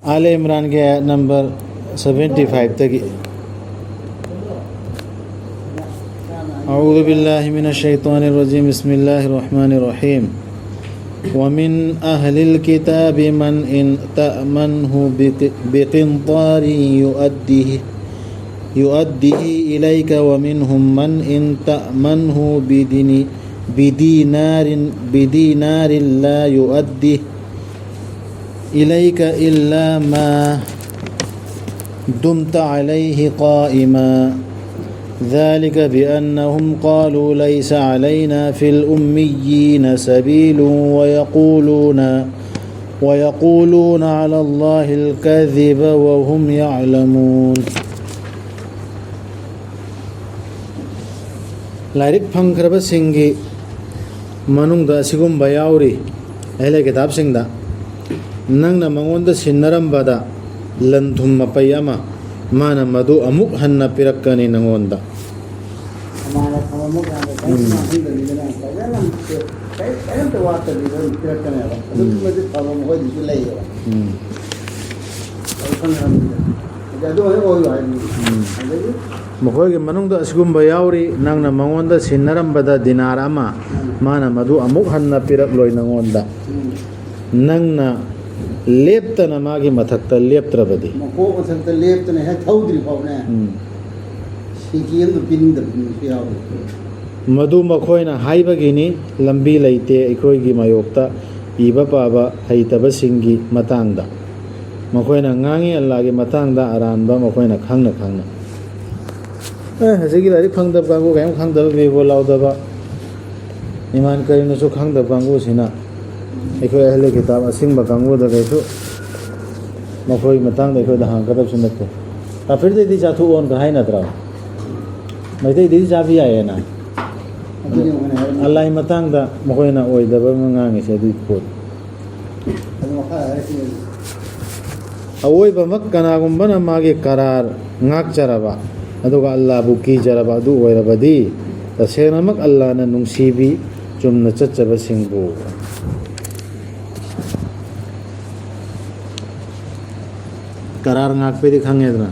आले इमरान के आयत नंबर 75 तक अऊज़ु बिल्लाहि मिनश शैतानिर रजीम बिस्मिल्लाहिर रहमानिर रहीम वमिन अहलिल किताबि मन इन तअमनहु बिक़िंतारिन युअद्दिही इलैका वमिनहुम मन इन तअमनहु बिदीनारिन ला युअद्दिही इलैका इल्ला मा दुमत अलैहि क़ाइमा ذلك بأنهم قالوا ليس علينا في الأميين سبيل ويقولون على الله الكذب وهم يعلمون लाइरिक फंखरब सिंगी मनुंगदा सिगुंबा याउरी अहले किताब सिंगदा नंगना मंगोंदा सिन्नरंबदा लंथुम मपै अमा माना मधु अमुक हन्ना पिरक्कनी नंगोंदा मखोयगे मनुंगदा सिगुंबा याउरी नंगना मंगोंदा सिन्नरंबदा दिनार अमा माना मधु अमुक हन्ना पिरक लोय नंगोंदा नंगना लेप्तना मागी मथक्ता लेप्त्रबदी मको मथक्ता लेप्तना है थौद्री फावने सिकियम पिनिंग पियाव मधु मखोयना हाइबगिनी लंबी लैते अखोयगी मायोक्ता इबा पाबा हैतबा सिंगी मतांगदा मखोयना ngangi अल्लाहगी मतांगदा अरानबा मखोयना खांगना खांगना हजिगी लाइरिक फंगदब कांगो गायम खांगदब बेबो लाउदबा ईमान करिनसु खांगदब कांगो सिना अखोय अहले किताब असिंगबा कांगोदा गैसु मखोय मतांगदा अखोयदा हांगदबसु नते ताफिरदेदि जाथु ओन का हाइनद्रा मैदैदि जाबि यायना अल्लाह मतांगदा मखोयना ओयदबा मंगांगिसे दुइ पोत अवोयबा मक कनागुंबना मागे करार ngakjaraba aduga Allah bu kijaraba adu oirabadi tasenamak Allah na nungsibi chumna chachaba singbu करार ngakpe di khangedna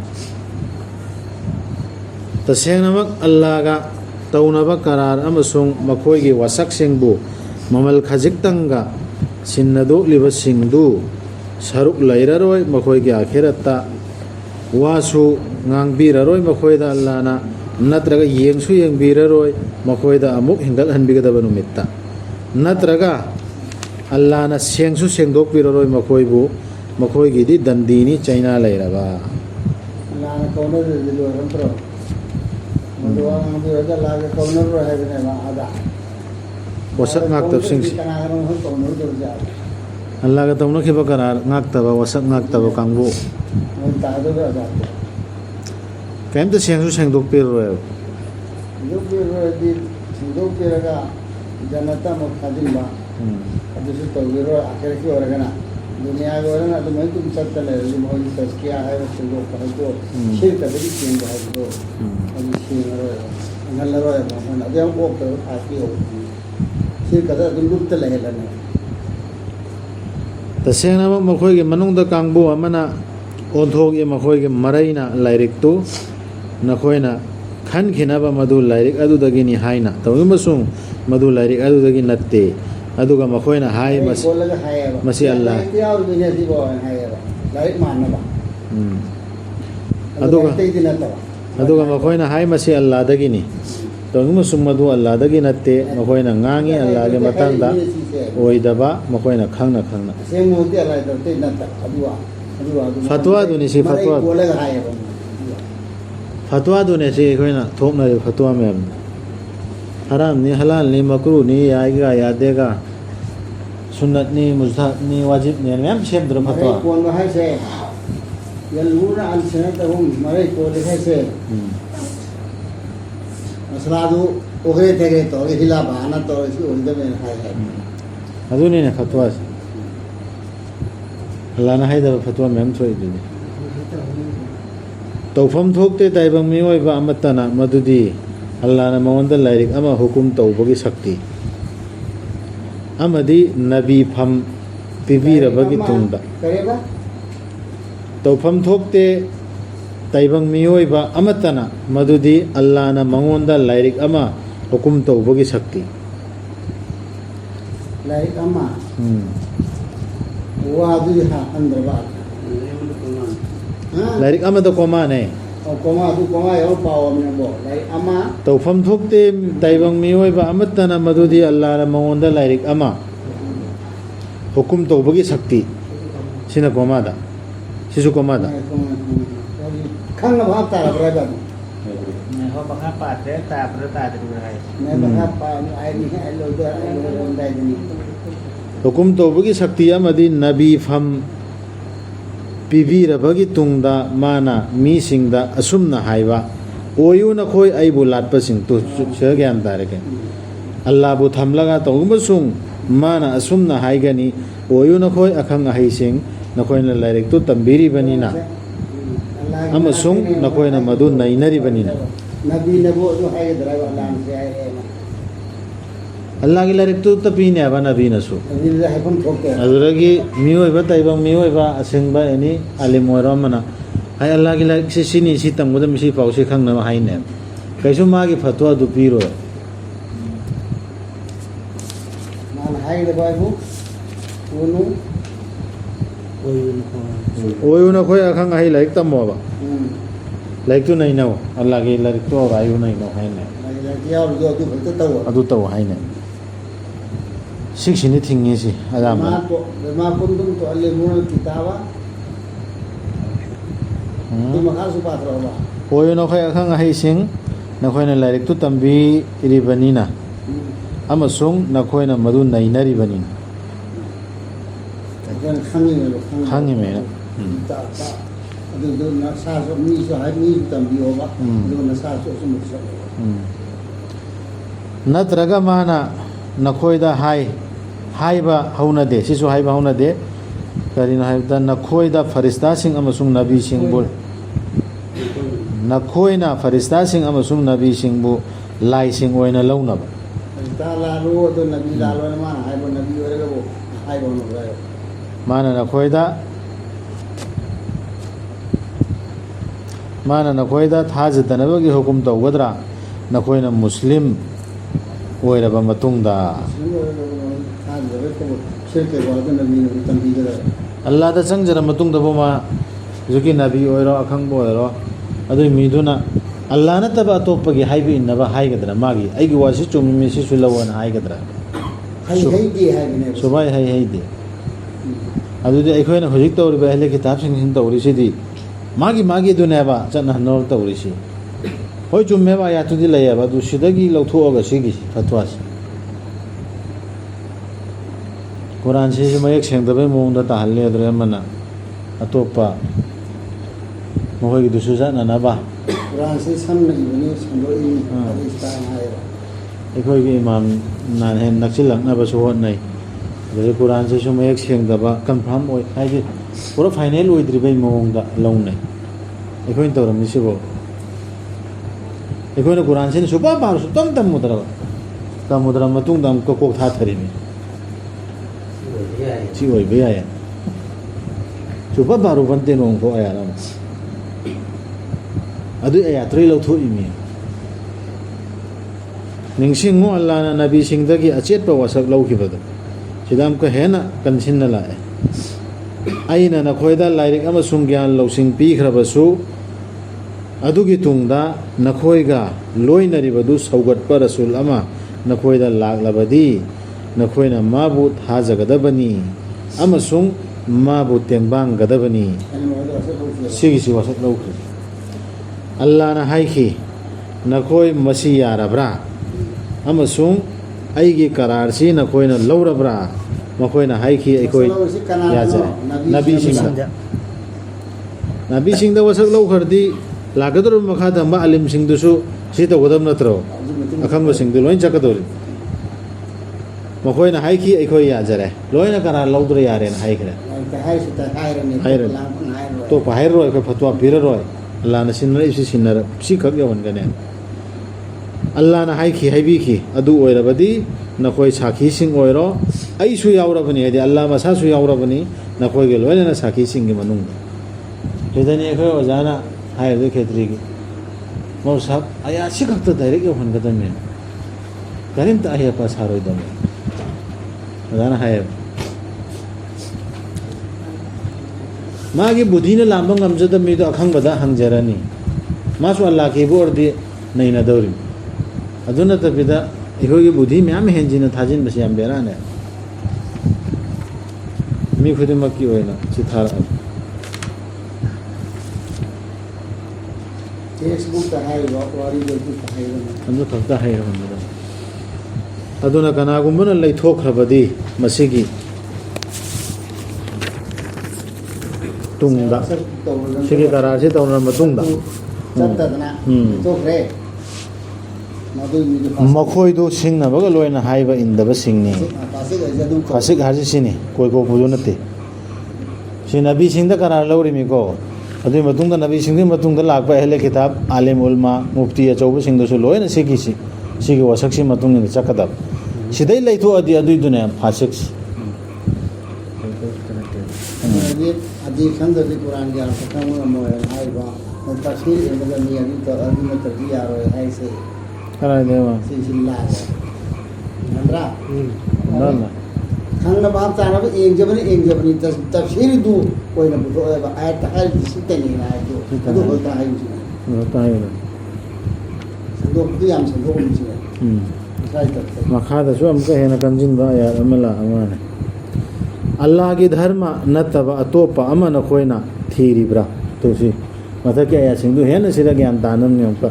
tasenamak Allah ga taunaba करार amasung makhoigi wasak singbu mamal khajiktanga sinnadu liba singdu saruk lairaroi makhoigi akhirata wasu ngangbiraroi makhoida Allah na natraga yengsu yengbiraroi makhoida amuk hingal hanbigadaba numitta natraga Allah na sengsu sengdokbiraroi makhoibu मखोयगी दी दंदीनी China लेरबा लाना corner दिलो रंप्रो मदुआ मदु रजा लागे corner रो है बने वा आदा वसक नाक तब सिंग कनागरो हम कौनर दो जा अल्लाह का तमनो के बकरार नाक तब वसक नाक तब कांगबो मन तादो रो जा कैम तो सेंगसु सेंगदोक पेर रो है जो पेर रो दी सिंदोक पेरगा जनता मुखादिबा अदुसु तो रो आखिर की ओरगना दुनिया के वाला ना तो मैं तुम सब चले रही मोहन सच क्या है वो लोग कह तो शेर का भी चेंज है तो अभी शेर रो अंगल रो है हम अभी हम को तो आती हो शेर का तो लुप्त चले है लने तसेना मखोय के मनुंग द कांगबो अमना ओंथोग ये मखोय के मरैना लाइरिक तो नखोयना खन खिनाबा मधु लाइरिक अदुदगिनी हाइना तवमसुंग मधु लाइरिक अदुदगी नत्ते अदुगा मखोयना हाय मसी अल्लाह अदुगा मखोयना हाय मसी अल्लाह दगिनी तोंगमसुंग मधु अल्लाह दगी नत्ते मखोयना ngangi अल्लाह के मतंगदा ओइदबा मखोयना खांगना खांगना फतवा दुनि सी फतवा दुनि सी खोयना थोकना फतवा में हराम नि हलाल नि मकरू नि आएगा यादेगा सुन्नत नि मुस्तहब नि वाजिब नि मैम शेम दर फतवा कौन है से यलूना अल सनत हम मरे को लिखे से असलादु ओगे थे तो हिला बहाना तो इसको उनके में है अदुनी ने फतवा अल्लाह ना है दर फतवा मैम थोई दे तौफम थोकते ताइबंग मी ओइबा अमतना मदुदी अल्लाह ने मौंद लाइरिक अमा हुकुम तौबगी शक्ति अमदी नबी फम पिबीरबगी तुंगदा तौफम थोकते तैबंग मियोइबा अमतना मदुदी अल्लाह ना मंगोंदा लाइरिक अमा हुकुम तौबगी शक्ति लाइक अम्मा वादु हा अंदरबा लाइरिक अमा तो कोमा ने कोमा यो पाव में बो लाइक अम्मा तौफम थोकते तैबंग मियोइबा अमतना मदुदी अल्लाह ना मंगोंदा लाइरिक अमा हुकुम तौबगी शक्ति सिना कोमादा सिसु कोमादा खंग भाग तारा बराबर मैं हो बखा पाते ता प्रता दिखाई मैं बखा पा आई नहीं है लो दो दाई नहीं हुकुम तौबगी शक्ति अमदी नबी फम पीबीरबगी तुंगदा माना मी सिंगदा असुमना हाइबा ओयु नखोय आइबु लाटपा सिंग तो ज्ञान तारे के अल्लाह बु थमलगा तौबसुंग माना असुमना हाइगनी ओयु नखोय अखंग हाइ सिंग नखोयना लाइरिक तो तंबीरी बनीना अमसुंग नखोयना मदु नैनरी बनीना नबी नबो जो है ड्राइवर लान से आए अल्लाह की लाइरिक तो तपीने अब नबी नसु नबी है हम ठोके अदुरगी मियोइबा तैबंग मियोइबा असिंगबा एनी आलिमोरमना हाय अल्लाह की लाइरिक से सिनी सि तंगुदम सि पाउसे खंगना हाइने कैसु मागी फतवा दु पीरो मान हाई दे बाबू ओनु ओयु नखोय अखंग हाइ लाइरिक तमोबा लाइक तो नहीं नो अल्लाह की लाइरिक तो और आयु नहीं नो हाइने यार जो तो तो अदु तो हाइने सिक्सिनी थिंगी सि आराम मा कुंदुम तो अल्ले मुन किताबा तो मखा सुपात्र होगा ओयु नखोय अखंग हाइ सिंग नखोयना लाइरिक तो तंबी रिबनीना अमसुंग नखोयना मदु नैनरिबनीना जन खंगी में खंगी में ता अदु नसा सो मी सो हाइ मी तंबी होगा जो नसा सो सुमुख सो नत्रगा माना नखोयदा हाइबा हौनदे सिसु हाइबा हौनदे करिनो हाइबदा नखोयदा फरिस्ता सिंग अमसुंग नबी सिंग बुल नखोयना फरिस्ता सिंग अमसुंग नबी सिंग बु लाई सिंग ओइना लौनबा तालालो तो नबी लालो मान हाइबो नबी ओरेगा वो हाइबो नो रहा माना नखोयदा थाजदनबगी हुकुम तौगदरा नखोयना मुस्लिम ओइरबा मतुंगदा अल्लाह दा चंगजरा मतुंगदा बोमा जुकी नबी ओइरो अखंग ओइरो अदु मीदुना अल्लाह नतबा अतोपगी हाइबि इन्नबा हाइगदरा मागी आइगी वासि चुमि मिसि सुलवन हाइगदरा हाइ दे हाइने सुबाई हाइ दे अदुदि अखोयना हुजिक तौरिबा अहले किताब सिंग सिन तौरिसिदि मागी दुनेबा चना नोर तौरिसि होय चुमेबा यातुदि लयबा दु सिदगी लौथोगा सिगी फतवास कुरान से मयक सेंगदबे मोंदा ताहल्ले अदरे मना अतोपा मोहगी दुसुजा ननाबा कुरान से समने इबने संदोई पाकिस्तान आया अखोयगी इमाम नान हेन नक्सिलंगनाबा सोहत नै अदरे कुरान से मयक सेंगदबा कंफर्म ओय हाइदि पूरा फाइनल ओइद्रिबे मोंदा लौनै अखोय तौरमिसिबो अखोयना कुरान से सुबा बारसु तमुद्रा मतुंग दम को कोक था थरिमी ची ओइ बे आया सुबा बारु बनते नोंग को आया ना अदु आया त्रै लौथो इमी निंगसिंगो अल्लाह ना नबी सिंगदगी अचेत प वसक लौखिबदो सिदाम को हेना कंसिन लाए आइना नखोयदा लाइरिक अमसुंग ज्ञान लौसिंग पीखरबसु अदुगी तुंगदा नखोयगा लोइनरिबदु सौगटपा रसूल अमा नखोयदा लागलबदी नखोयना माबु थाजगदबनी अमसुंग माबु तेंबांगदबनी सिगिसि वसक लौखि अल्लाह ना हाइखि नखोय मसी यारब्रा अमसुंग आइगी करारसि नखोयना लौरब्रा मखोयना हाइखि अखोय याजरे नबी सिंगदा वसक लौखरदी लागदर मखा दंबा अलिम सिंह दुसु सि तगदम नत्रो अखंब सिंह दु लोइन चकदोरि मखोयना हाइखि अखोय याजरे लोइना करा लौदर यारेन हाइखरे तो पाहिर रोय अखोय फतवा बिर रोय अल्लाह ना सिनर इसी सिनर सि खक यवन गने अल्लाह ना हाइखि हाइबिखि अदु ओइरबदी नखोय साखी सिंह ओइरो आइसु यावरबनी हेदि अल्लाह मसासु यावरबनी नखोय गे लोइना साखी सिंह गे मनुंग ꯁꯤꯗꯅꯤ ꯑꯩꯈꯣꯏ ꯑꯣꯖꯥꯅ ꯍꯥꯏꯔꯤꯗꯣ ꯈꯦꯇ꯭ꯔꯤꯒꯤ ꯃꯧ ꯁꯥꯍꯕ ꯑꯌꯥ ꯁꯤ ꯈꯛꯇ ꯗꯥꯏꯔꯦꯛ ꯌꯧꯍꯟꯒꯗꯕꯅꯦ ꯀꯔꯤꯝꯇ ꯑꯍꯦꯞꯄ ꯁꯥꯔꯣꯏꯗꯕꯅꯦ ꯑꯣꯖꯥꯅ ꯍꯥꯏꯌꯦꯕ ꯃꯥꯒꯤ ꯕꯨꯙꯤꯅ ꯂꯥꯝꯕ ꯉꯝꯖꯗꯕ ꯃꯤꯗꯣ ꯑꯈꯪꯕꯗ ꯍꯪꯖꯔꯅꯤ ꯃꯥꯁꯨ ꯑꯜꯂꯥꯍꯀꯤꯕꯨ ꯑꯣꯏꯔꯗꯤ ꯅꯩꯅꯗꯧꯔꯤꯅꯤ ꯑꯗꯨ ꯅꯠꯇꯕꯤꯗ ꯑꯩꯈꯣꯏꯒꯤ ꯕꯨꯙꯤ ꯃꯌꯥꯝ ꯍꯦꯟꯖꯤꯟꯅ ꯊꯥꯖꯤꯟꯕꯁꯤ ꯌꯥꯝ ꯕꯦꯔꯥꯅꯦ ꯃꯤ ꯈꯨꯗꯤꯡꯃꯛꯀꯤ ꯑꯣꯏꯅ ꯁꯤ ꯊꯥꯔꯛꯑꯒ ꯐꯦꯁꯕꯨꯛꯇ ꯍꯥꯏꯔꯤꯕ ꯋꯥꯔꯤꯗꯨ ꯍꯥꯏꯕꯅꯤ ꯑꯗꯨ ꯈꯛꯇ ꯍꯩꯔꯕꯅꯤꯗ ꯑꯗꯨꯅ ꯀꯅꯥꯒꯨꯝꯕꯅ ꯂꯩꯊꯣꯛꯈ꯭ꯔꯕꯗꯤ ꯃꯁꯤꯒꯤ ꯇꯨꯡꯗ ꯁꯤꯒꯤ ꯀꯔꯥꯔꯁꯤ ꯇꯧꯔꯕ ꯃꯇꯨꯡꯗ ꯆꯠꯇꯗꯅ ꯂꯩꯊꯣꯛꯈ꯭ꯔꯦ ꯃꯈꯣꯏꯗꯨ ꯁꯤꯡꯅꯕꯒ ꯂꯣꯏꯅ ꯍꯥꯏꯕ ꯏꯟꯗꯕꯁꯤꯡꯅꯤ ꯐꯥꯁꯤꯛ ꯍꯥꯏꯁꯤ ꯁꯤꯅꯤ ꯀꯣꯏ ꯀꯣꯛꯄꯗꯨ ꯅꯠꯇꯦ ꯁꯤ ꯅꯕꯤꯁꯤꯡꯗ ꯀꯔꯥꯔ ꯂꯧꯔꯤꯃꯤꯀꯣ ꯑꯗꯨꯒꯤ ꯃꯇꯨꯡꯗ ꯅꯕꯤꯁꯤꯡꯒꯤ ꯃꯇꯨꯡꯗ ꯂꯥꯛꯄ ꯑꯍꯦꯂꯦ ꯀꯤꯇꯥꯕ ꯑꯥꯂꯤꯝ ꯎꯜꯃꯥ ꯃꯨꯐꯇꯤ ꯑꯆꯧꯕꯁꯤꯡꯗꯨꯁꯨ ꯂꯣꯏꯅ ꯁꯤꯒꯤ ꯋꯥꯁꯛꯁꯤ ꯃꯇꯨꯡ ꯏꯟꯅ ꯆꯠꯀꯗꯕ ꯁꯤꯗꯩ ꯂꯩꯊꯣꯛꯑꯗꯤ ꯑꯗꯨꯏꯗꯨꯅꯦ ꯐꯥꯁꯤꯛꯁꯤ ꯑꯗꯤ ꯈꯪꯗ꯭ꯔꯗꯤ ꯀꯨꯔꯥꯟꯒꯤ ꯑꯥꯔꯊ ꯈꯪꯕ ꯉꯝꯃꯣꯏ ꯍꯥꯏꯕ ꯇꯐꯁꯤꯔ ꯌꯦꯡꯕꯗ ꯃꯤ ꯑꯗꯨ ꯅꯠꯇ꯭ꯔꯗꯤ ꯌꯥꯔꯣꯏ ꯍꯥꯏꯁꯦ ꯀꯔꯥꯏꯗꯩꯕ ꯁꯤꯁꯤ ꯂꯥꯛꯑꯦ ꯅꯠꯇ꯭ꯔꯥ ꯅꯪꯅ ꯈꯪꯅꯕ ꯍꯥꯞ ꯆꯥꯅꯕ ꯌꯦꯡꯖꯕꯅꯤ ꯇꯐꯁꯤꯔꯗꯨ ꯑꯣꯏꯅ ꯄꯨꯊꯣꯛꯑꯦꯕ ꯑꯥꯌꯠꯇ ꯍꯥꯏꯔꯤꯗꯤ ꯁꯤꯇꯅꯤꯅ ꯍꯥꯏꯕꯗꯨ ꯑꯗꯨ ꯈꯛꯇ ꯍꯥꯏꯕꯁꯤꯅꯦ ꯁꯟꯗꯣꯛꯄꯗꯨ ꯌꯥꯝ ꯁꯟꯗꯣꯛꯑꯝꯁꯤꯅꯦ ꯃꯈꯥꯗꯁꯨ ꯑꯃꯨꯛꯀ ꯍꯦꯟꯅ ꯀꯟꯁꯤꯟꯕ ꯑꯌꯥꯠ ꯑꯃ ꯂꯥꯛꯑꯃꯥꯅꯦ ꯑꯜꯂꯥꯍꯒꯤ ꯙꯔꯃ ꯅꯠꯇꯕ ꯑꯇꯣꯞꯄ ꯑꯃ ꯅꯈꯣꯏꯅ ꯊꯤꯔꯤꯕ꯭ꯔꯥ ꯇꯨꯁꯤ ꯃꯊꯛꯀꯤ ꯑꯌꯥꯠꯁꯤꯡꯗꯨ ꯍꯦꯟꯅ ꯁꯤꯗ ꯒ꯭ꯌꯥꯟ ꯇꯥꯅꯕꯅꯤ ꯑꯃꯨꯛꯀ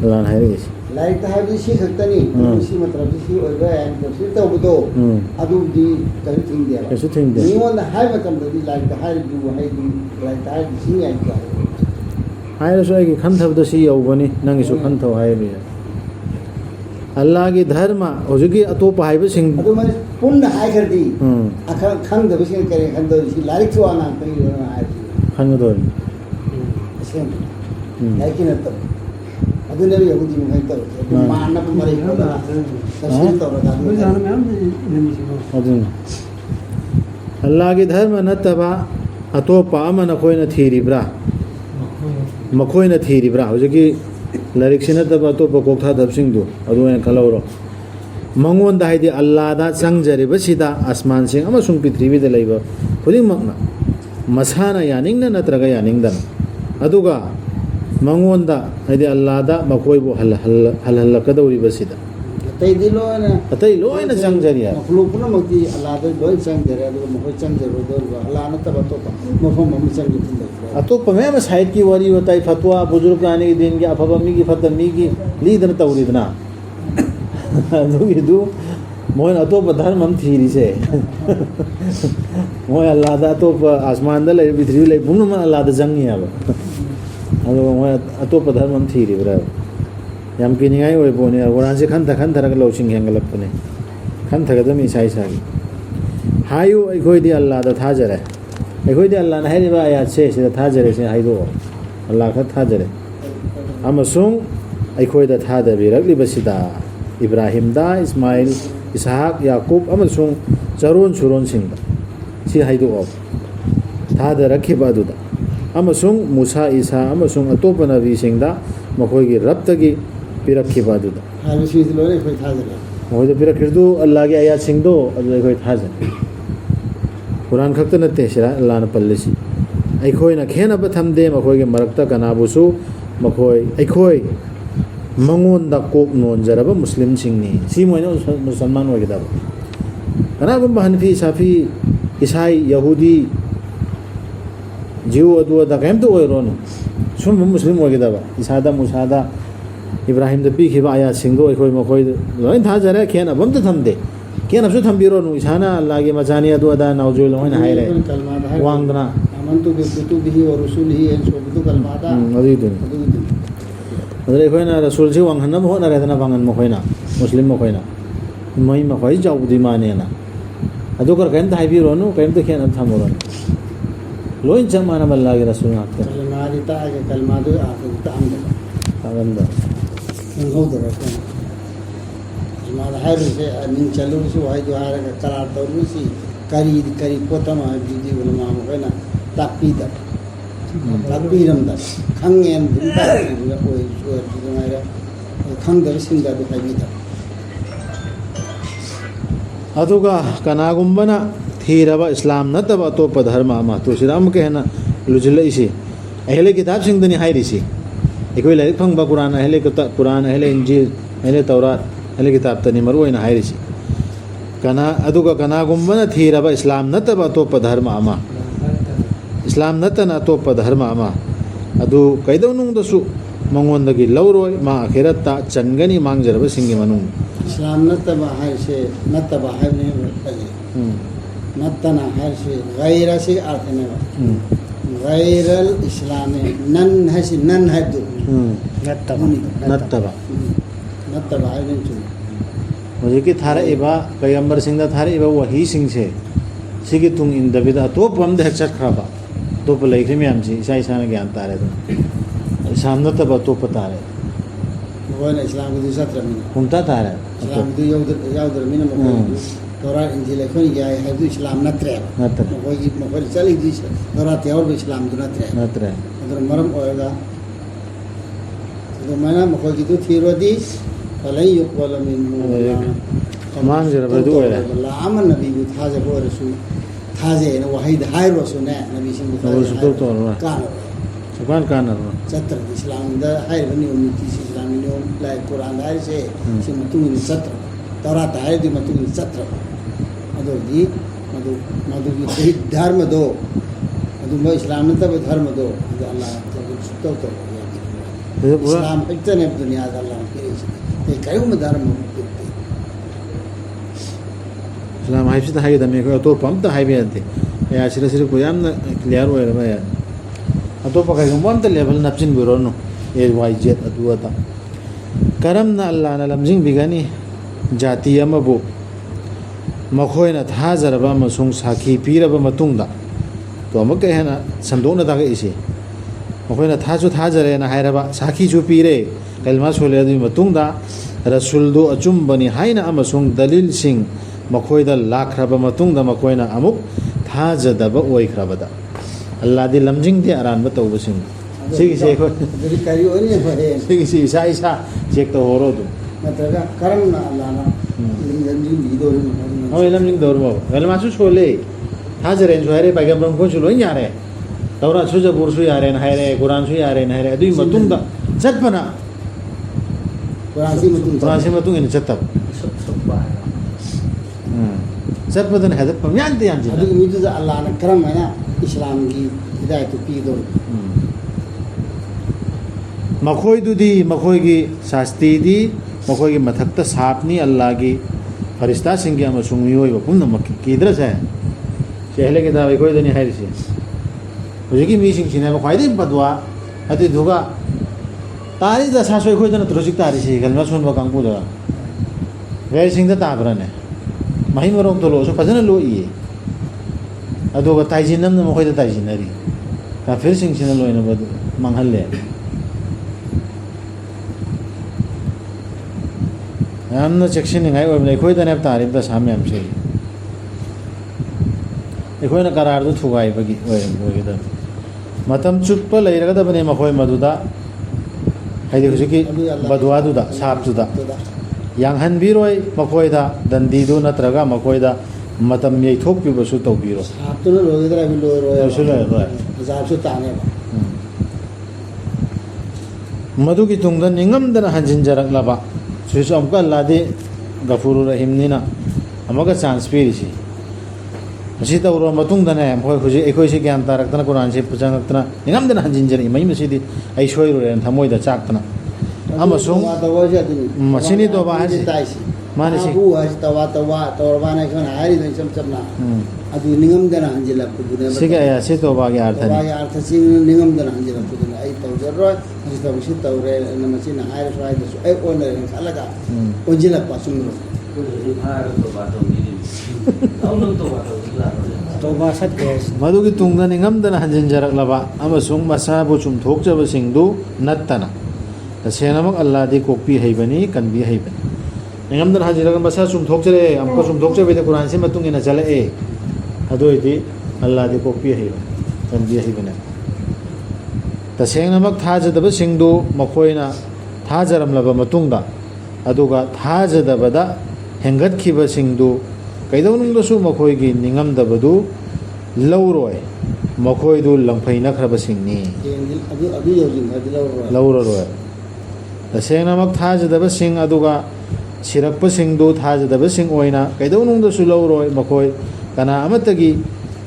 ꯑꯜꯂꯥꯍꯅ ꯍꯥꯏꯔꯛꯏꯁꯤ ꯂꯥꯏꯔꯤꯛꯇ ꯍꯥꯏꯕꯗꯤ ꯁꯤ ꯈꯛꯇꯅꯤ ꯁꯤ ꯃꯇꯝꯗ ꯁꯤ ꯑꯣꯏꯕ ꯌꯥꯏ ꯇꯐꯁꯤꯔ ꯇꯧꯕꯗꯣ ꯑꯗꯨꯕꯨꯗꯤ ꯀꯔꯤ ꯊꯤꯡꯗꯦꯕ ꯀꯩꯁꯨ ꯊꯤꯡꯗꯦ ꯃꯤꯉꯣꯟꯗ ꯍꯥꯏꯕ ꯃꯇꯝꯗꯗꯤ ꯂꯥꯏꯔꯤꯛꯇ ꯍꯥꯏꯔꯤꯕ ꯋꯥꯍꯩꯗꯨ ꯂꯥꯏꯔꯤꯛꯇ ꯍꯥꯏꯔꯤꯕ ꯁꯤ ꯌꯥꯏ ꯍꯥꯏꯔꯁꯨ ꯑꯩꯒꯤ ꯈꯟꯊꯕꯗ ꯁꯤ ꯌꯧꯕꯅꯤ ꯅꯪꯒꯤꯁꯨ ꯈꯟꯊꯧ ꯍꯥꯏꯔꯤ ꯑꯜꯂꯥꯍꯒꯤ ꯙꯔꯃ ꯍꯧꯖꯤꯛꯀꯤ ꯑꯇꯣꯞꯄ ꯍꯥꯏꯕꯁꯤꯡ ꯑꯗꯨ ꯄꯨꯟꯅ ꯍꯥꯏꯈ꯭ꯔꯗꯤ ꯈꯪꯗꯕꯁꯤꯡ ꯀꯔꯤ ꯈꯟꯗꯧꯔꯤ ꯂꯥꯏꯔꯤꯛꯁꯨ ꯉꯥꯛꯇꯪ ꯍꯥꯏꯕꯁꯤ ꯈꯟꯒꯗꯧꯔꯤꯅꯤ ꯑꯁꯦꯡꯕ ꯂꯥꯏꯔꯤꯛꯀꯤ ꯅꯠꯇꯕ ꯑꯗꯨꯅꯦꯕ ꯌꯍꯨꯗꯤ ꯃꯈꯩ ꯇꯧꯔꯤꯁꯦ ꯑꯗꯨ ꯃꯥꯟꯅꯕ ꯃꯔꯩ ꯇꯐꯁꯤꯔ ꯇꯧꯔꯒ ꯑꯗꯨꯅꯤ ꯑꯜꯂꯥꯍꯒꯤ ꯙꯔꯃ ꯅꯠꯇꯕ ꯑꯇꯣꯞꯄ ꯑꯃ ꯅꯈꯣꯏꯅ ꯊꯤꯔꯤꯕ꯭ꯔꯥ ꯃꯈꯣꯏꯅ ꯊꯤꯔꯤꯕ꯭ꯔꯥ ꯍꯧꯖꯤꯛꯀꯤ ꯂꯥꯏꯔꯤꯛꯁꯤ ꯅꯠꯇꯕ ꯑꯇꯣꯞꯄ ꯀꯣꯛꯊꯥꯗꯕꯁꯤꯡꯗꯨ ꯑꯗꯨ ꯑꯣꯏꯅ ꯈꯜꯍꯧꯔꯣ ꯃꯉꯣꯟꯗ ꯍꯥꯏꯗꯤ ꯑꯜꯂꯥꯗ ꯆꯪꯖꯔꯤꯕꯁꯤꯗ ꯑꯁꯃꯥꯟꯁꯤꯡ ꯑꯃꯁꯨꯡ ꯄ꯭ꯔꯤꯊꯤꯕꯤꯗ ꯂꯩꯕ ꯈꯨꯗꯤꯡꯃꯛꯅ ꯃꯁꯥꯅ ꯌꯥꯅꯤꯡꯅ ꯅꯠꯇ꯭ꯔꯒ ꯌꯥꯅꯤꯡꯗꯅ ꯑꯗꯨꯒ ꯃꯉꯣꯟꯗ ꯍꯥꯏꯗꯤ ꯑꯜꯂꯥꯗ ꯃꯈꯣꯏꯕꯨ ꯍꯜꯍꯜꯂꯛꯀꯗꯧꯔꯤꯕꯁꯤꯗ ꯑꯇꯩ ꯂꯣꯏꯅ ꯆꯪꯖꯔꯤ ꯍꯥꯏꯕ ꯃꯈꯂꯨꯛ ꯄꯨꯝꯅꯃꯛꯇꯤ ꯑꯜꯂꯥꯗ ꯂꯣꯏ ꯆꯪꯖꯔꯦ ꯑꯗꯨꯒ ꯃꯈꯣꯏ ꯆꯪꯖꯔꯣꯏꯗꯧꯔꯤꯕ ꯑꯜꯂꯥ ꯅꯠꯇꯕ ꯑꯇꯣꯞꯄ ꯃꯐꯝ ꯑꯃ ꯆꯪꯒꯦ ꯑꯇꯣꯞꯄ ꯃꯌꯥꯝ ꯁꯥꯏꯠꯀꯤ ꯋꯥꯔꯤ ꯋꯥꯇꯥꯏ ꯐꯠꯋꯥ ꯕꯨꯖꯨꯔꯒꯥꯅꯤꯒꯤ ꯗꯤꯟꯒꯤ ꯑꯐꯕ ꯃꯤꯒꯤ ꯐꯠꯇꯕ ꯃꯤꯒꯤ ꯂꯤꯗꯅ ꯇꯧꯔꯤꯗꯅ ꯑꯗꯨꯒꯤꯗꯨ ꯃꯣꯏꯅ ꯑꯇꯣꯞꯄ ꯙꯔꯃ ꯑꯃ ꯊꯤꯔꯤꯁꯦ ꯃꯣꯏ ꯑꯜꯂꯥꯗ ꯑꯇꯣꯞꯄ ꯑꯁꯃꯥꯟꯗ ꯂꯩ ꯄ꯭ꯔꯤꯊꯤꯕꯤ ꯂꯩ ꯄꯨꯝꯅꯃꯛ ꯑꯜꯂꯥꯗ ꯆꯪꯉꯤ ꯍꯥꯏꯕ ꯑꯗꯨꯒ ꯃꯣꯏ ꯑꯇꯣꯞꯄ ꯙꯔꯃ ꯑꯃ ꯊꯤꯔꯤꯕ꯭ꯔꯥ ꯌꯥꯝ ꯀꯤꯅꯤꯡꯉꯥꯏ ꯑꯣꯏꯕ ꯄꯣꯠꯅꯤ ꯀꯨꯔꯥꯟꯁꯦ ꯈꯟꯊꯔꯒ ꯂꯧꯁꯤꯡ ꯍꯦꯟꯒꯠꯂꯛꯄꯅꯤ ꯈꯟꯊꯒꯗꯕꯅꯤ ꯏꯁꯥ ꯏꯁꯥꯒꯤ ꯍꯥꯏꯌꯨ ꯑꯩꯈꯣꯏꯗꯤ ꯑꯜꯂꯥꯗ ꯊꯥꯖꯔꯦ ꯑꯩꯈꯣꯏꯗꯤ ꯑꯜꯂꯥꯍꯅ ꯍꯥꯏꯔꯤꯕ ꯑꯌꯥꯠꯁꯦ ꯁꯤꯗ ꯊꯥꯖꯔꯦ ꯁꯤ ꯍꯥꯏꯗꯣꯛꯑꯣ ꯑꯜꯂꯥꯍ ꯈꯛ ꯊꯥꯖꯔꯦ ꯑꯃꯁꯨꯡ ꯑꯩꯈꯣꯏꯗ ꯊꯥꯗꯕꯤꯔꯛꯂꯤꯕꯁꯤꯗ ꯏꯕ꯭ꯔꯥꯍꯤꯝꯗ ꯏꯁꯃꯥꯏꯜ ꯏꯁꯍꯥꯛ ꯌꯥꯀꯨꯞ ꯑꯃꯁꯨꯡ ꯆꯔꯣꯟ ꯁꯨꯔꯣꯟꯁꯤꯡꯗ ꯁꯤ ꯍꯥꯏꯗꯣꯛꯑꯣ ꯊꯥꯗꯔꯛꯈꯤꯕ ꯑꯗꯨꯗ ꯑꯃꯁꯨꯡ ꯃꯨꯁꯥ ꯏꯁꯥ ꯑꯃꯁꯨꯡ ꯑꯇꯣꯞꯄ ꯅꯕꯤꯁꯤꯡꯗ ꯃꯈꯣꯏꯒꯤ ꯔꯕꯇꯒꯤ ꯄꯤꯔꯛꯈꯤꯕ ꯑꯗꯨꯗ ꯍꯥꯏꯕꯁꯤꯡꯁꯤ ꯂꯣꯏꯅ ꯑꯩꯈꯣই ꯊꯥꯖꯔꯦ ꯃꯈꯣꯏꯗ ꯄꯤꯔꯛꯈꯤꯕꯗꯨ ꯑꯜꯂꯥꯍꯒꯤ ꯑꯌꯥꯠꯁꯤꯡꯗꯣ ꯑꯗꯨꯗ ꯑꯩꯈꯣꯏ ꯊꯥꯖꯩ ꯀꯨꯔꯥꯟ ꯈꯛꯇ ꯅꯠꯇꯦ ꯁꯤꯗ ꯑꯜꯂꯥꯍꯅ ꯄꯜꯂꯤꯁꯤ ꯑꯩꯈꯣꯏꯅ ꯈꯦꯅꯕ ꯊꯝꯗꯦ ꯃꯈꯣꯏꯒꯤ ꯃꯔꯛꯇ ꯀꯅꯥꯕꯨꯁꯨ ꯑꯩꯈꯣꯏ ꯃꯉꯣꯟꯗ ꯀꯣꯛ ꯅꯣꯟꯖꯔꯕ ꯃꯨꯁꯂꯤꯝꯁꯤꯡꯅꯤ ꯁꯤ ꯃꯣꯏꯅ ꯃꯨꯁꯜꯃꯥꯟ ꯑꯣꯏꯒꯗꯕ ꯀꯅꯥꯒꯨꯝꯕ ꯍꯟꯐꯤ ꯁꯥꯐꯤ ꯏꯁꯥꯏ ꯌꯍꯨꯗꯤ ꯖꯤꯎ ꯑꯗꯨ ꯑꯗꯥ ꯀꯩꯝꯇ ꯑꯣꯏꯔꯣꯅꯨ ꯁꯨꯝꯕ ꯃꯨꯁꯂꯤꯝ ꯑꯣꯏꯒꯗꯕ ꯏꯁꯥꯗ ꯃꯨꯁꯥꯗ ꯏꯕ꯭ꯔꯥꯍꯤꯝꯗ ꯄꯤꯈꯤꯕ ꯑꯌꯥꯠꯁꯤꯡꯗꯣ ꯃꯈꯣꯏꯗ ꯂꯣꯏ ꯊꯥꯖꯔꯦ ꯈꯦꯅꯕ ꯑꯝꯇ ꯊꯝꯗꯦ ꯈꯦꯅꯕꯁꯨ ꯊꯝꯕꯤꯔꯣꯅꯨ ꯏꯁꯥꯅ ꯑꯜꯂꯥꯍꯒꯤ ꯃꯆꯥꯅꯤ ꯑꯗꯨ ꯑꯗꯥ ꯅꯥꯎꯖꯨꯜ ꯂꯣꯏꯅ ꯍꯥꯏꯔꯦ ꯋꯥꯡꯗꯅ ꯑꯗꯨꯏꯗꯨꯅꯤ ꯑꯗꯨꯗ ꯑꯩꯈꯣꯏꯅ ꯔꯁꯨꯜꯁꯤ ꯋꯥꯡꯍꯟꯅꯕ ꯍꯣꯠꯅꯔꯦꯗꯅ ꯄꯥꯡꯒꯟ ꯃꯈꯣꯏꯅ ꯃꯨꯁꯂꯤꯝ ꯃꯈꯣꯏꯅ ꯃꯈꯣꯏ ꯆꯥꯎꯕꯗꯤ ꯃꯥꯅꯦꯅ ꯑꯗꯨꯒ ꯀꯔꯤꯝꯇ ꯍꯥꯏꯕꯤꯔꯣꯅꯨ ꯀꯔꯤꯝꯇ ꯈꯦꯅꯕ ꯊꯝꯃꯨꯔꯣꯅꯨ ꯂꯣꯏ ꯆꯞ ꯃꯥꯟꯅꯕ ꯑꯜꯂꯥꯍꯒꯤ ꯔꯁꯨꯜ ꯉꯥꯛꯇꯅꯤ ꯇꯥꯛꯂꯝꯗ ꯈꯪꯍꯧꯗꯔꯦ ꯃꯥꯅ ꯍꯥꯏꯔꯤꯁꯦ ꯃꯤꯡ ꯆꯜꯂꯨꯔꯁꯤ ꯋꯥꯍꯩꯗꯨ ꯍꯥꯏꯔꯒ ꯀꯔꯥꯔ ꯇꯧꯔꯨꯔꯁꯤ ꯀꯔꯤ ꯄꯣꯠ ꯑꯃ ꯍꯥꯏꯕꯗꯨꯗꯤ ꯎꯂꯃꯥ ꯃꯈꯣꯏꯅ ꯇꯥꯛꯄꯤꯗꯕ ताकपीरमदा खंगेन दुता ओय ओय दुनायरा खंगदर सिंदा दु हाइबिदा अदुगा कनागुम्बना थीरबा इस्लाम नतब अतोप धर्म अमा तुलसीराम के हेना लुजिलइसी अहले किताब सिंगदनी हाइरिसी एकोय लाइक फंगबा कुरान अहले इंजील अहले तौरात अहले किताब तनी मरु ओइना हाइरिसी कना अदुगा कनागुम्बना थीरबा इस्लाम नतब अतोप धर्म अमा इस्लाम नतना अतोप धर्म अमा अदु कैदौनुंगदसु मंगोंदगी लौरोय मा आखिरता चनगनी मांगजरब सिंगी मनुंग इस्लाम नतबा है से नतबा है ने नतना है से गैर से अर्थ ने गैरल इस्लाम नन है से नन है दो नतबा नतबा है ने मुझे कि थारा इबा पैगंबर सिंह दा थारा इबा वही सिंह से सिगी तुंग इन दबिदा तो पम दे चट खराबा तो पलेख्री में हमसी ईसा ईसा ने ज्ञान तारे तो इस्लाम नतबा तो पता है वो ने इस्लाम को दूसरा तरह में उनता तारे इस्लाम दु याउदर में न तोरा इंजिल को या है दु इस्लाम नत्रे वो ये मगर चली दी तोरा त्यावर इस्लाम दु नत्रे अगर मरम होएगा तो मैंने मको की तो थीरोदी फलाई युकबल मिन मान जरा बदु है ला अमन नबी को थाजे को रसूल थाजे ने वही हाय रसूल ने नबी सिंह को थाजे तो कान सुकान कान सत्र इस्लाम दा हाय बनी उम्मी इस्लाम ने लाइक कुरान हाय से सिमतु नि सत्र तौरात हाय दी मतु नि सत्र अदो दी मधु की धर्म दो अदो मैं इस्लाम ने तब धर्म दो अल्लाह तो इस्लाम इतने दुनिया दा अल्लाह के ये कई में धर्म इस्लाम हाइफ से हाई दमे को तो पम तो हाई भी आते या सिरे सिरे को याम क्लियर होए रमा या तो पकाई को पम तो लेवल नपचिन बिरोनो ए वाई जेट अदुआता करम न अल्लाह न लमजिंग बिगानी जाति अमबो मखोयना थाजरबा मसुंग साखी पीरबा मतुंगदा तो अमक हेना संदोना दाग इसे मखोयना थाजु थाजरेना हायरबा साखी जु पीरे कलमा सोले दु मतुंगदा रसूलदो अचुंबनी हाइना अमसुंग दलील सिंह मखोयदा लाखरबा मतुंगदा मखोयना अमुक थाजदबा ओइखरबदा अल्लाह दि लमजिंग दि अरानबा तौबसिंग सिगी से को दरी करी ओनी है सिगी से ईसा ईसा चेक तो होरो दु मतलब करम ना अल्लाह ना लमजिंग दो हो लमजिंग दौरबो कलमा सु सोले थाजरेन जोरे पैगंबर को चलो यारे तौरा सुजा बुरसु यारे न हायरे कुरान सु यारे न हायरे दुई मतुंगदा चटपना कुरान से मतुंग इन चतब सब बदन है तो पम्यान ते यांजी अदु मिदु अल्लाह ने करम है ना इस्लाम की हिदायत पी दो मखोई दुदी मखोई की शास्ती दी मखोई की मथक्ता सापनी अल्लाह की फरिश्ता सिंह के मसुंगी होई वकुन मक्की किदरस है पहले के दावे कोई दनी हाइर से मुझे की मीसिंग सिने मखोई दे बदवा अति दुगा तारी दशा सोई कोई दन त्रोजिक तारी से गलमा सुन बकांग पुदा वे सिंह दा ताबरने मही मरों तो लो सो फजन लो ये अदोगा ताइजिनम न मखोई दा ताइजिनरी का फिर सिंह सिने लो इन बद मंगल ले हमने सेक्शन नहीं है और कोई दने तारीफ दा सामने हमसे कोई ना करार दो थुगाई बगी वो दा मतम चुप लेरगदा बने मखोई मधुदा हाइदे हुजिकी बदवादुदा सापजुदा यांहन बिरोय मखोयदा दंदीदु नत्रगा मखोयदा मतम येथोक पिबसु तौबिरो सापतुन लोगेदरा बि लोरोय सुले रोय जाबसु ताने मधु की तुंगदन निंगमदन हंजिन जरकलबा सुसु अमका अल्लादे गफुर रहीम निना अमका चांस पिरिसी मसी तौरो मतुंगदने मखोय हुजि एकोय से ज्ञान तारकतना कुरान से पुचंगतना निंगमदन हंजिन जरि मई मसीदी आई सोइरोरेन थमोयदा चाकतना अमसुंग मसीनी तो बाहर माने सी तवा तौरबाने खन हारी न चमचमना अदु निंगमदन हंजिला पुदुने सिगा या से तो बागे अर्थ बागे अर्थ सिंग निंगमदन हंजिला पुदुने आई तौजरो मसी तबसि तौरे न मसीना हारी स्वाय दसु आई ओनर खलगा ओजिला पासुंगरो मधु की तुंगदन निंगमदन हंजिन जरकलबा अमसुंग मसाबु चुमथोकजबसिंगदु नत्तना तसेनमक अल्लाह दी कोपी हैबनी कनबी हैबनी निंगमदन हंजिरग मसा चुमथोकजरे अमको चुमथोकजबे कुरान से मतुंग इन चले अदोइदी अल्लाह दी कोपी हैबनी कनबी हैबनी ꯇꯁꯦꯡꯅꯃꯛ ꯊꯥꯖꯗꯕꯁꯤꯡꯗꯨ ꯃꯈꯣꯏꯅ ꯊꯥꯖꯔꯝꯂꯕ ꯃꯇꯨꯡꯗ ꯑꯗꯨꯒ ꯊꯥꯖꯗꯕꯗ ꯍꯦꯟꯒꯠꯈꯤꯕꯁꯤꯡꯗꯨ ꯀꯩꯗꯧꯅꯨꯡꯗꯁꯨ ꯃꯈꯣꯏꯒꯤ ꯅꯤꯡꯉꯝꯗꯕꯗꯨ ꯂꯧꯔꯣꯏ, ꯃꯈꯣꯏꯗꯨ ꯂꯪꯐꯩꯅꯈ꯭ꯔꯕꯁꯤꯡꯅꯤ, ꯑꯗꯨ ꯌꯧꯁꯤꯟꯈ꯭ꯔꯗꯤ ꯂꯧꯔꯔꯣꯏ. ꯂꯧꯔꯔꯣꯏ. ꯇꯁꯦꯡꯅꯃꯛ ꯊꯥꯖꯗꯕꯁꯤꯡ ꯑꯗꯨꯒ ꯁꯤꯔꯛꯄꯁꯤꯡꯗꯨ ꯊꯥꯖꯗꯕꯁꯤꯡ ꯑꯣꯏꯅ ꯀꯩꯗꯧꯅꯨꯡꯗꯁꯨ ꯂꯧꯔꯣꯏ. ꯃꯈꯣꯏ ꯀꯅꯥ ꯑꯃꯠꯇꯒꯤ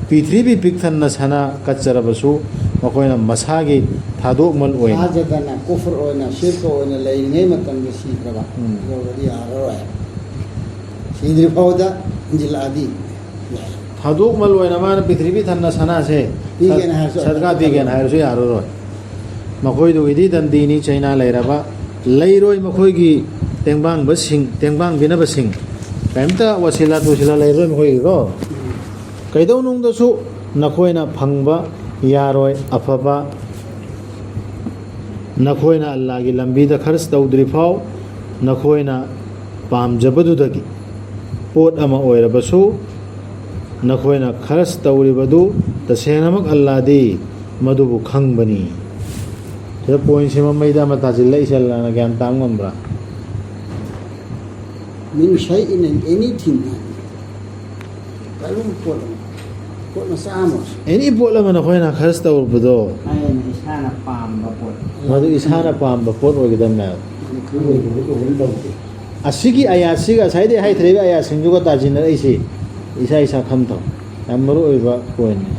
ꯄ꯭ꯔꯤꯊꯤꯕꯤ ꯄꯤꯛꯊꯟꯅ ꯁꯅꯥ ꯀꯠꯆꯔꯕꯁꯨ ꯃꯈꯣꯏꯅ ꯃꯁꯥꯒꯤ ꯊꯥꯗꯣꯛꯃꯜ ꯑꯣꯏꯅ ꯊꯥꯖꯗꯅ ꯀꯨꯐꯔ ꯑꯣꯏꯅ ꯁꯤꯔꯀ ꯑꯣꯏꯅ ꯂꯩꯔꯤꯉꯩ ꯃꯇꯝꯗ ꯁꯤꯈ꯭ꯔꯕ ꯌꯧꯔꯗꯤ ꯌꯥꯔꯔꯣꯏ. ꯁꯤꯗ꯭ꯔꯤ ꯐꯥꯎꯗ ꯍꯟꯖꯤꯜꯂꯛꯑꯗꯤ ꯊꯥꯗꯣꯛꯃꯜ ꯑꯣꯏꯅ ꯃꯥꯅ ꯄ꯭ꯔꯤꯊꯤꯕꯤ ꯊꯟꯅ ꯁꯅꯥꯁꯦ ꯄꯤꯒꯦꯅ ꯍꯥꯏꯔꯁꯨ ꯁꯔꯀꯥꯔ ꯄꯤꯒꯦꯅ ꯍꯥꯏꯔꯁꯨ ꯌꯥꯔꯔꯣꯏ. ꯃꯈꯣꯏꯗꯨꯒꯤꯗꯤ ꯗꯟꯗꯤꯅꯤ, ꯆꯩꯅꯥ ꯂꯩꯔꯕ ꯂꯩꯔꯣꯏ. ꯃꯈꯣꯏꯒꯤ ꯇꯦꯡꯕꯥꯡꯕꯤꯅꯕꯁꯤꯡ ꯀꯔꯤꯝꯇ ꯋꯥꯁꯤꯂꯥ ꯇꯨꯁꯤꯂꯥ ꯂꯩꯔꯣꯏ ꯃꯈꯣꯏꯒꯤꯀꯣ. ꯀꯩꯗꯧꯅꯨꯡꯗꯁꯨ ꯅꯈꯣꯏꯅ ꯐꯪꯕ ꯌꯥꯔꯣꯏ. ꯑꯐꯕ ꯅꯈꯣꯏꯅ ꯑꯜꯂꯥꯍꯒꯤ ꯂꯝꯕꯤꯗ ꯈꯔꯆ ꯇꯧꯗ꯭ꯔꯤ ꯐꯥꯎ ꯅꯈꯣꯏꯅ ꯄꯥꯝꯖꯕꯗꯨꯗꯒꯤ ꯄꯣꯠ ꯑꯃ ꯑꯣꯏꯔꯕꯁꯨ ꯅꯈꯣꯏꯅ ꯈꯔꯆ ꯇꯧꯔꯤꯕꯗꯨ ꯇꯁꯦꯡꯅꯃꯛ ꯑꯜꯂꯥꯍꯗꯤ ꯃꯗꯨꯕꯨ ꯈꯪꯕꯅꯤ. ꯁꯤꯗ ꯄꯣꯏꯟꯁꯤ ꯃꯃꯩꯗ ꯑꯃ ꯇꯥꯁꯤꯜꯂꯛꯏꯁꯦ ꯑꯜꯂꯥꯍꯅ ꯒ꯭ꯌꯥꯟ ꯇꯥꯕ ꯉꯝꯕ꯭ꯔꯥ? min shay'in and anything. Kailan po lang. Po na sa amos. ꯑꯦꯅꯤ ꯄꯣꯠ ꯑꯃ ꯅꯈꯣꯏꯅ ꯈꯔꯆ ꯇꯧꯔꯨꯕꯗꯣ ꯑꯩꯅ ꯏꯁꯥꯅ ꯄꯥꯝꯕ ꯄꯣꯠ. ꯃꯗꯨ ꯏꯁꯥꯅ ꯄꯥꯝꯕ ꯄꯣꯠ ꯑꯣꯏꯒꯗꯕꯅꯦꯕ. ꯑꯁꯤꯒꯤ ꯑꯌꯥꯠꯁꯤꯒ ꯉꯁꯥꯏꯗꯩ ꯍꯥꯏꯊꯔꯤꯕ ꯑꯌꯥꯠꯁꯤꯡꯗꯨꯒ ꯇꯥꯁꯤꯟꯅꯔꯛꯏꯁꯤ ꯏꯁꯥ ꯏꯁꯥ ꯈꯪꯊꯧ. ꯌꯥꯝ ꯃꯔꯨ ꯑꯣꯏꯕ ꯄꯣꯏꯟꯠꯅꯤ.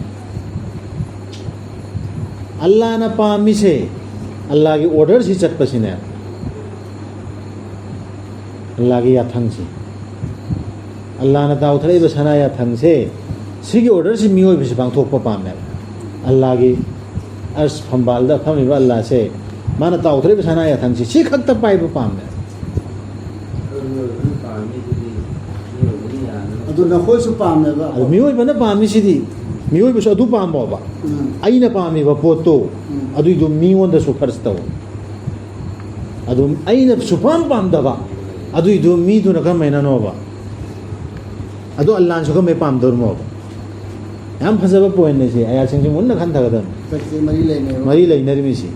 ꯑꯜꯂꯥꯍꯅ ꯄꯥꯝꯃꯤꯁꯦ ꯑꯜꯂꯥꯍꯒꯤ ꯑꯣꯔꯗꯔꯁꯤ ꯆꯠꯄꯁꯤꯅꯦ. ꯑꯜꯂꯥꯍꯒꯤ ꯌꯥꯊꯪꯁꯤ, ꯑꯜꯂꯥꯍꯅ ꯇꯥꯎꯊꯔꯛꯏꯕ ꯁꯅꯥ ꯌꯥꯊꯪꯁꯦ, ꯁꯤꯒꯤ ꯑꯣꯔꯗꯔꯁꯤ ꯃꯤꯑꯣꯏꯕꯁꯤ ꯄꯥꯡꯊꯣꯛꯄ ꯄꯥꯝꯃꯦꯕ. ꯑꯜꯂꯥꯍꯒꯤ ꯑꯔꯁ ꯐꯝꯕꯥꯜꯗ ꯐꯝꯃꯤꯕ ꯑꯜꯂꯥꯍꯁꯦ ꯃꯥꯅ ꯇꯥꯎꯊꯔꯛꯏꯕ ꯁꯅꯥ ꯌꯥꯊꯪꯁꯤ ꯁꯤ ꯈꯛꯇ ꯄꯥꯏꯕ ꯄꯥꯝꯃꯦ. ꯑꯗꯨ ꯅꯈꯣꯏꯁꯨ ꯄꯥꯝꯃꯦꯕ. ꯑꯗꯨ ꯃꯤꯑꯣꯏꯕꯅ ꯄꯥꯝꯃꯤꯁꯤꯗꯤ ꯃꯤꯑꯣꯏꯕꯁꯨ ꯑꯗꯨ ꯄꯥꯝꯃꯣꯕ. ꯑꯩꯅ ꯄꯥꯝꯃꯤꯕ ꯄꯣꯠꯇꯣ ꯑꯗꯨꯏꯗꯨ ꯃꯤꯉꯣꯟꯗꯁꯨ ꯈꯔꯆ ꯇꯧ. ꯑꯗꯨ ꯑꯩꯅ ꯁꯨꯄꯥꯝ ꯄꯥꯝꯗꯕ ꯑꯗꯨꯏꯗꯨ ꯃꯤꯗꯨꯅ ꯀꯔꯝꯍꯥꯏꯅꯅꯣꯕ? ꯑꯗꯨ ꯑꯜꯂꯥꯍꯅꯁꯨ ꯀꯔꯝꯍꯥꯏ ꯄꯥꯝꯗꯧꯔꯤꯃꯣꯕ? ꯌꯥꯝ ꯐꯖꯕ ꯄꯣꯏꯟꯠꯅꯤ ꯁꯤ. ꯑꯌꯥꯠꯁꯤꯡꯁꯤ ꯃꯨꯟꯅ ꯈꯟꯊꯒꯗꯕꯅꯤ. ꯃꯔꯤ ꯂꯩꯅꯩ. ꯃꯔꯤ ꯂꯩꯅꯔꯤꯃꯤꯁꯤ.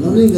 मरी